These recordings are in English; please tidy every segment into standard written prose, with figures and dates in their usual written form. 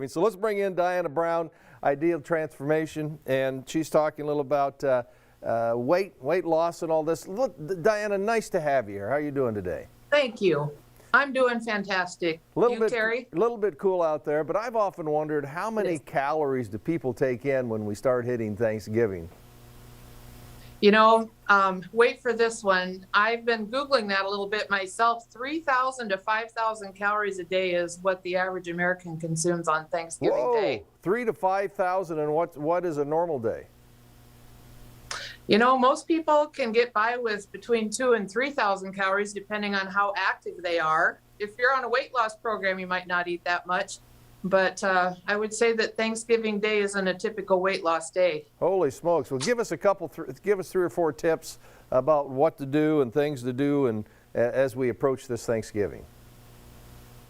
So let's bring in Diana Brown, Ideal Transformation, and she's talking a little about weight loss and all this. Look, Diana, nice to have you here. How are you doing today? Thank you. I'm doing fantastic. Terry? A little bit cool out there, but I've often wondered how many calories do people take in when we start hitting Thanksgiving? You know, wait for this one. I've been Googling that a little bit myself. 3,000 to 5,000 calories a day is what the average American consumes on Thanksgiving Day. 3,000 to 5,000, and what is a normal day? You know, most people can get by with between 2,000 and 3,000 calories depending on how active they are. If you're on a weight loss program, you might not eat that much. But I would say that Thanksgiving Day isn't a typical weight loss day. Holy smokes. Well, give us give us 3 or 4 tips about what to do and things to do and as we approach this Thanksgiving.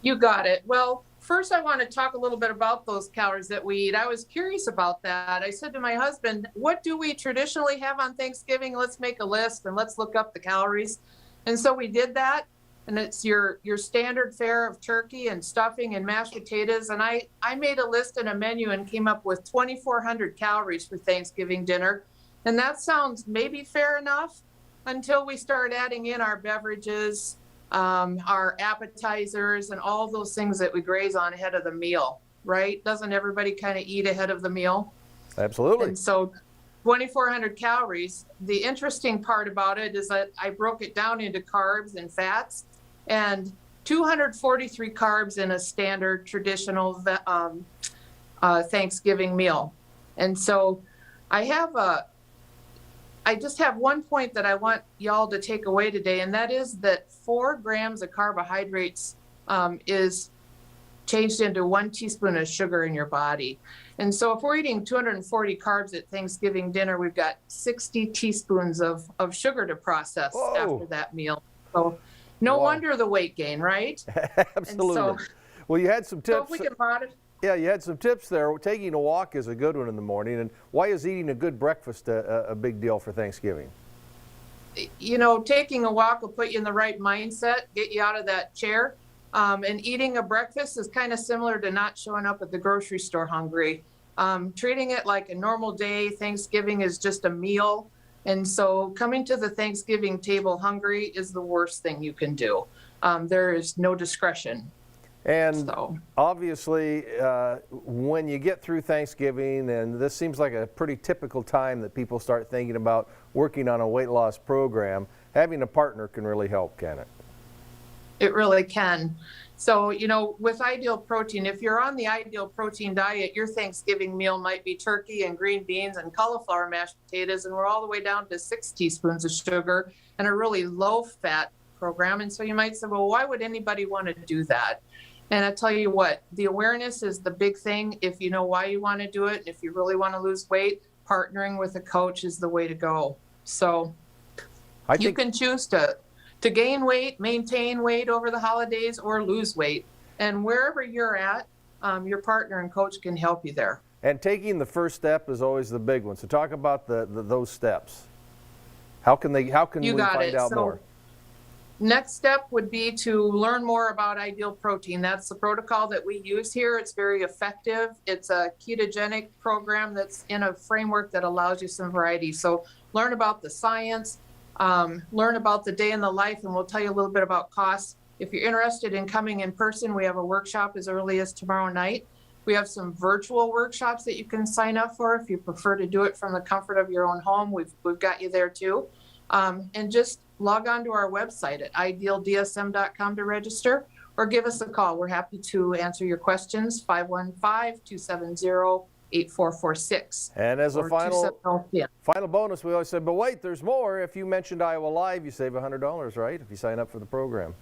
You got it. Well, first I want to talk a little bit about those calories that we eat. I was curious about that. I said to my husband, what do we traditionally have on Thanksgiving? Let's make a list and let's look up the calories. And so we did that. And it's your standard fare of turkey and stuffing and mashed potatoes. And I made a list and a menu and came up with 2,400 calories for Thanksgiving dinner. And that sounds maybe fair enough until we start adding in our beverages, our appetizers, and all those things that we graze on ahead of the meal, right? Doesn't everybody kind of eat ahead of the meal? Absolutely. And so 2,400 calories. The interesting part about it is that I broke it down into carbs and fats. And 243 carbs in a standard traditional Thanksgiving meal. And so I just have one point that I want y'all to take away today, and that is that 4 grams of carbohydrates is changed into 1 teaspoon of sugar in your body. And so if we're eating 240 carbs at Thanksgiving dinner, we've got 60 teaspoons of sugar to process after that meal. So no wonder the weight gain, right? Absolutely. Well, you had some tips. So if we can yeah, you had some tips there. Taking a walk is a good one in the morning. And why is eating a good breakfast a big deal for Thanksgiving? You know, taking a walk will put you in the right mindset, get you out of that chair. And eating a breakfast is kind of similar to not showing up at the grocery store hungry. Treating it like a normal day. Thanksgiving is just a meal. And so coming to the Thanksgiving table hungry is the worst thing you can do. There is no discretion. And obviously, when you get through Thanksgiving, and this seems like a pretty typical time that people start thinking about working on a weight loss program, having a partner can really help, can it? It really can. So, you know, with Ideal Protein, if you're on the Ideal Protein diet, your Thanksgiving meal might be turkey and green beans and cauliflower mashed potatoes, and we're all the way down to 6 teaspoons of sugar and a really low-fat program. And so you might say, well, why would anybody want to do that? And I tell you what, the awareness is the big thing. If you know why you want to do it, if you really want to lose weight, partnering with a coach is the way to go. So you can choose to gain weight, maintain weight over the holidays, or lose weight. And wherever you're at, your partner and coach can help you there. And taking the first step is always the big one. So talk about those steps. How can we find out more? Next step would be to learn more about Ideal Protein. That's the protocol that we use here. It's very effective. It's a ketogenic program that's in a framework that allows you some variety. So learn about the science, learn about the day in the life, and we'll tell you a little bit about costs. If you're interested in coming in person, we have a workshop as early as tomorrow night. We have some virtual workshops that you can sign up for if you prefer to do it from the comfort of your own home. We've got you there too. And just log on to our website at idealdsm.com to register, or give us a call. We're happy to answer your questions, 515-270-8446. And as a final bonus, we always say, but wait, there's more. If you mentioned Iowa Live, you save $100, right? If you sign up for the program.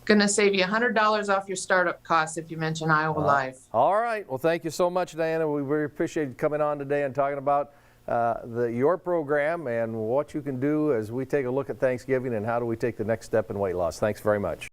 Going to save you $100 off your startup costs if you mention Iowa Live. All right. Well, thank you so much, Diana. We really appreciate you coming on today and talking about your program and what you can do as we take a look at Thanksgiving and how do we take the next step in weight loss. Thanks very much.